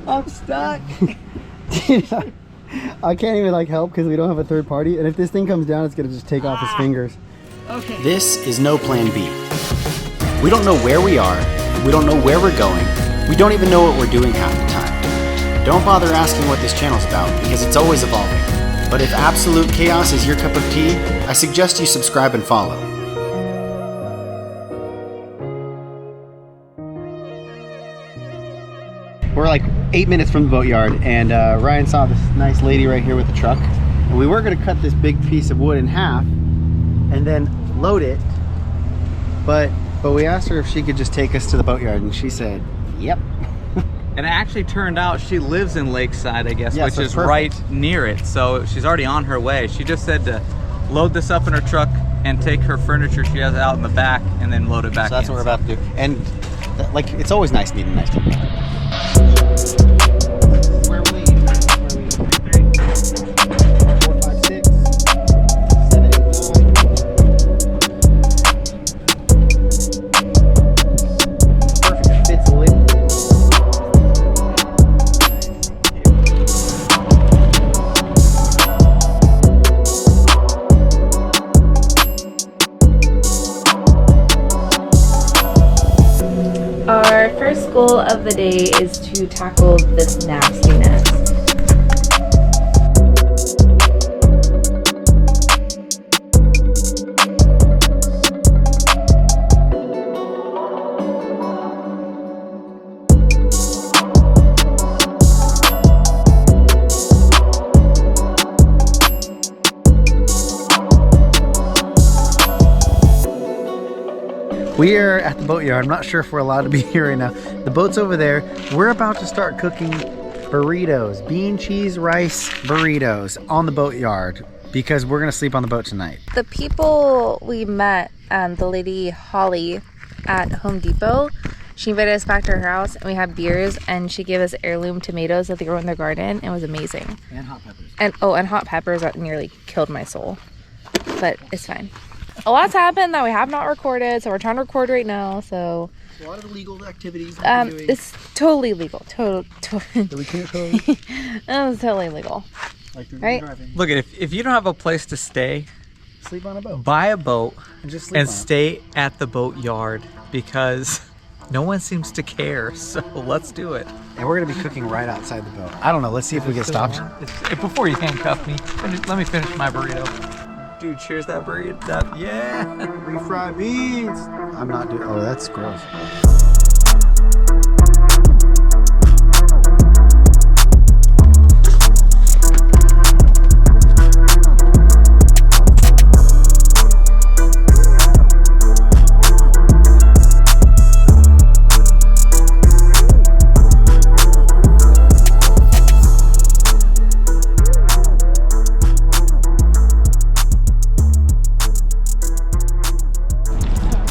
I'm stuck. I can't even like help because we don't have a third party, and if this thing comes down, it's gonna just take off his fingers. Okay. This is no plan B. We don't know where we are, we don't know where we're going, we don't even know what we're doing half the time. Don't bother asking what this channel's about because it's always evolving. But if absolute chaos is your cup of tea, I suggest you subscribe and follow. We're like 8 minutes from the boatyard, and Ryan saw this nice lady right here with the truck, and we were gonna cut this big piece of wood in half and then load it, but we asked her if she could just take us to the boatyard, and she said yep. And it actually turned out she lives in Lakeside, I guess, Yeah, which so is perfect. right near it. So she's already on her way. She just said to load this up in her truck and take her furniture she has out in the back and then load it back So that's in. what we're about to do. And like, it's always nice meeting nice people. Where are we? 4, 5, 6, 7, 8, 9. Perfect. It fits a little. Our first goal of the day is to tackle this nastiness. We are at the boatyard. I'm not sure if we're allowed to be here right now. The boat's over there. We're about to start cooking burritos, bean, cheese, rice burritos on the boatyard because we're gonna sleep on the boat tonight. The people we met, the lady Holly at Home Depot, she invited us back to her house and we had beers, and she gave us heirloom tomatoes that they grew in their garden. It was amazing. And hot peppers. And hot peppers that nearly killed my soul, but it's fine. A lot's happened that we have not recorded, so we're trying to record right now. So A lot of illegal activities we're doing. it's totally legal. So we can't totally It's totally legal. like Right? driving. Look, if you don't have a place to stay, Sleep on a boat. buy a boat And just sleep and on it. stay at the boatyard because no one seems to care. So let's do it. And we're gonna be cooking right outside the boat. I don't know. Let's see if we get stopped. Before you handcuff me, let me finish my burrito. Dude, cheers that burrito. Yeah. Refried beans. I'm not doing. Oh, that's gross.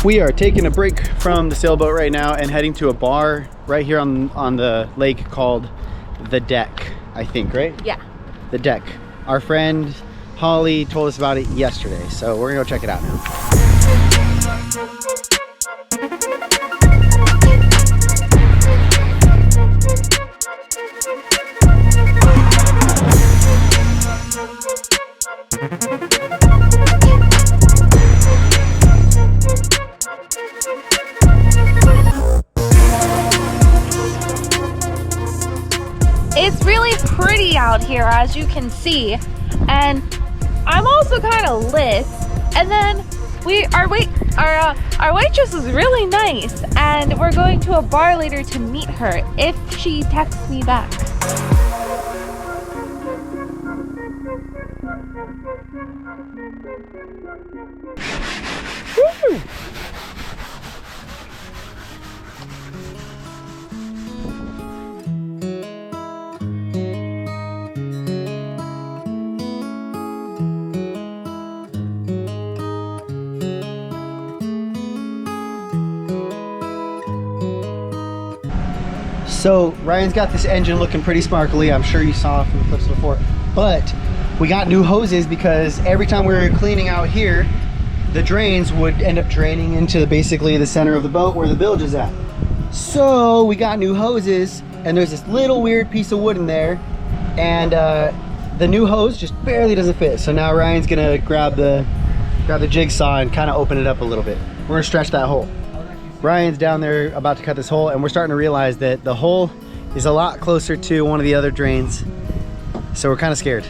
We are taking a break from the sailboat right now and heading to a bar right here on the lake called The Deck, I think, right? Yeah. The Deck. Our friend Holly told us about it yesterday, so we're gonna go check it out now. It's really pretty out here, as you can see, and I'm also kind of lit. And then our waitress is really nice, and we're going to a bar later to meet her if she texts me back. Woo! So Ryan's got this engine looking pretty sparkly. I'm sure you saw from the clips before, but we got new hoses because every time we were cleaning out here, the drains would end up draining into basically the center of the boat where the bilge is at. So we got new hoses and there's this little weird piece of wood in there, and the new hose just barely doesn't fit. So now Ryan's gonna grab the jigsaw and kind of open it up a little bit. We're gonna stretch that hole. Ryan's down there about to cut this hole, and we're starting to realize that the hole is a lot closer to one of the other drains, so we're kind of scared.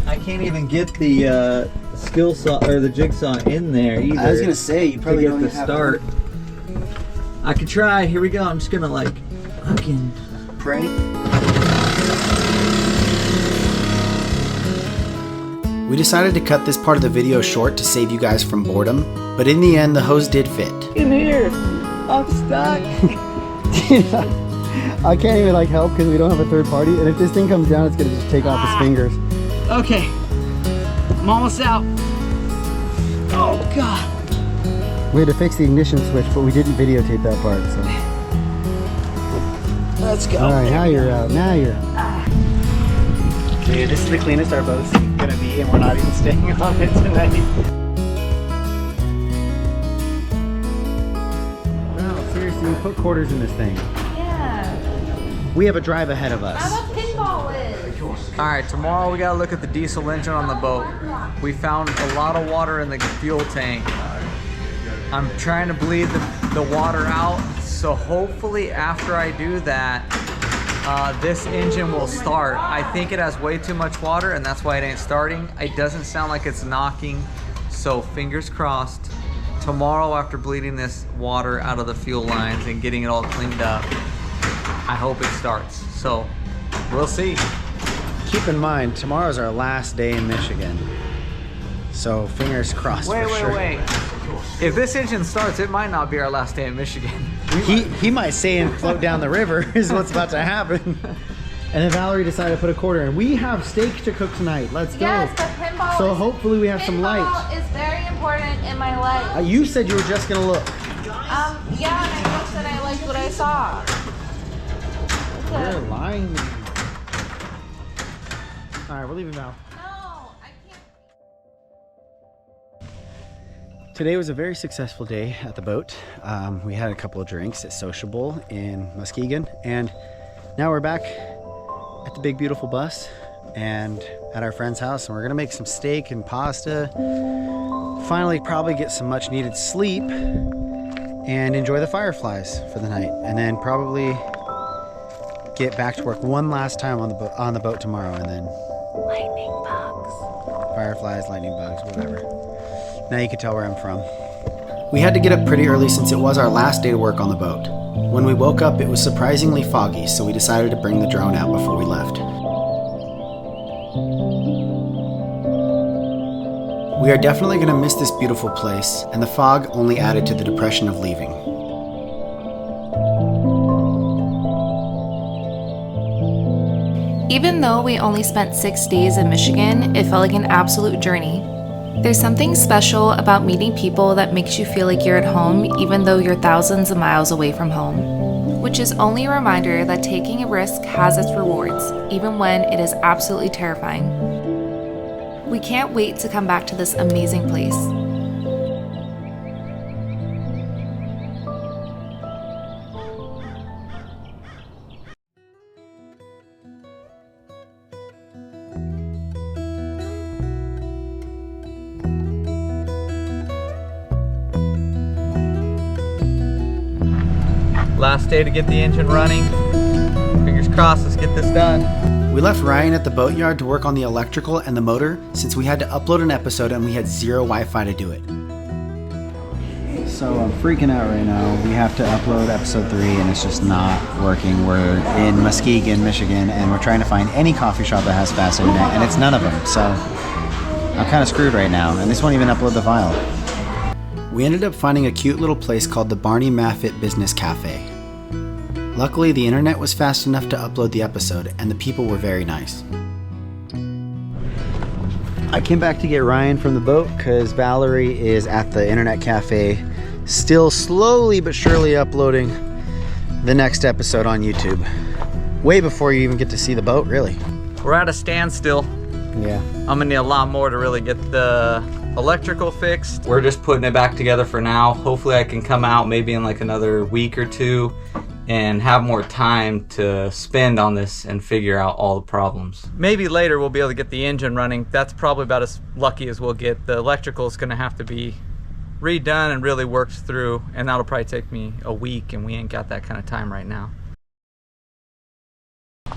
I can't even get the skill saw or the jigsaw in there either. I was gonna say, you probably don't get the start. I could try. Here we go. I'm just gonna like fucking pray. We decided to cut this part of the video short to save you guys from boredom, but in the end the hose did fit. in here. I'm stuck. I can't even like help because we don't have a third party, and if this thing comes down, it's gonna just take off his fingers. Okay, I'm almost out. Oh God. We had to fix the ignition switch, but we didn't videotape that part, so. Let's go. All right, now you're out. Now you're out. Dude, this is the cleanest our boat's gonna be, and we're not even staying on it tonight. No, seriously, we put quarters in this thing. Yeah. We have a drive ahead of us. How about pinball is? All right, tomorrow we gotta look at the diesel engine on the boat. We found a lot of water in the fuel tank. I'm trying to bleed the water out, so hopefully after I do that, this engine will start. I think it has way too much water, and that's why it ain't starting. It doesn't sound like it's knocking, so fingers crossed. Tomorrow, after bleeding this water out of the fuel lines and getting it all cleaned up, I hope it starts. So we'll see. Keep in mind, tomorrow's our last day in Michigan. So fingers crossed for sure. Wait. If this engine starts, it might not be our last day in Michigan. He might stay and float down the river is what's about to happen. And then Valerie decided to put a quarter in. We have steak to cook tonight. Let's go. Yes, but pinball. So hopefully we have some light. Pinball is very important in my life. You said you were just gonna look. Yeah, and I looked and I liked what I saw. You're lying. All right, we're leaving now. No, I can't. Today was a very successful day at the boat. We had a couple of drinks at Sociable in Muskegon, and now we're back at the big beautiful bus and at our friend's house, and we're gonna make some steak and pasta. Finally, probably get some much needed sleep and enjoy the fireflies for the night, and then probably get back to work one last time on the boat tomorrow, and then Lightning bugs. fireflies, lightning bugs, whatever. Now you can tell where I'm from. We had to get up pretty early since it was our last day to work on the boat. When we woke up, it was surprisingly foggy, so we decided to bring the drone out before we left. We are definitely going to miss this beautiful place, and the fog only added to the depression of leaving. Even though we only spent 6 days in Michigan, it felt like an absolute journey. There's something special about meeting people that makes you feel like you're at home even though you're thousands of miles away from home. Which is only a reminder that taking a risk has its rewards, even when it is absolutely terrifying. We can't wait to come back to this amazing place. Last day to get the engine running. Fingers crossed, let's get this done. We left Ryan at the boatyard to work on the electrical and the motor since we had to upload an episode and we had zero Wi-Fi to do it. So I'm freaking out right now. We have to upload episode 3 and it's just not working. We're in Muskegon, Michigan, and we're trying to find any coffee shop that has fast internet, and it's none of them. So I'm kind of screwed right now, and this won't even upload the file. We ended up finding a cute little place called the Barney Maffitt Business Cafe. Luckily, the internet was fast enough to upload the episode, and the people were very nice. I came back to get Ryan from the boat because Valerie is at the internet cafe, still slowly but surely uploading the next episode on YouTube. Way before you even get to see the boat, really. We're at a standstill. Yeah. I'm gonna need a lot more to really get the electrical fixed. We're just putting it back together for now. Hopefully I can come out maybe in like another week or two and have more time to spend on this and figure out all the problems. Maybe later we'll be able to get the engine running. That's probably about as lucky as we'll get. The electrical is gonna have to be redone and really worked through, and that'll probably take me a week, and we ain't got that kind of time right now.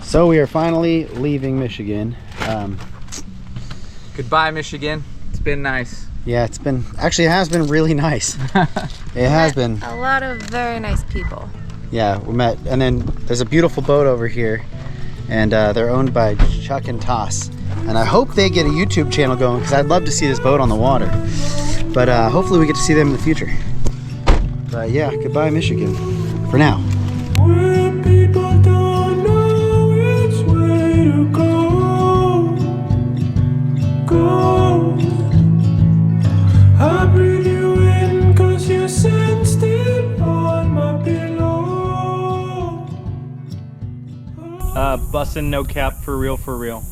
So we are finally leaving Michigan. Goodbye, Michigan. It's been nice. Yeah, it has been really nice. It has been. A lot of very nice people. Yeah, we met, and then there's a beautiful boat over here, and they're owned by Chuck and Toss. And I hope they get a YouTube channel going, because I'd love to see this boat on the water. But hopefully we get to see them in the future. But yeah, goodbye Michigan, for now. When people don't know which way to go, I breathe you in 'cause you sensed it on my pillow. Bussin' no cap, for real, for real.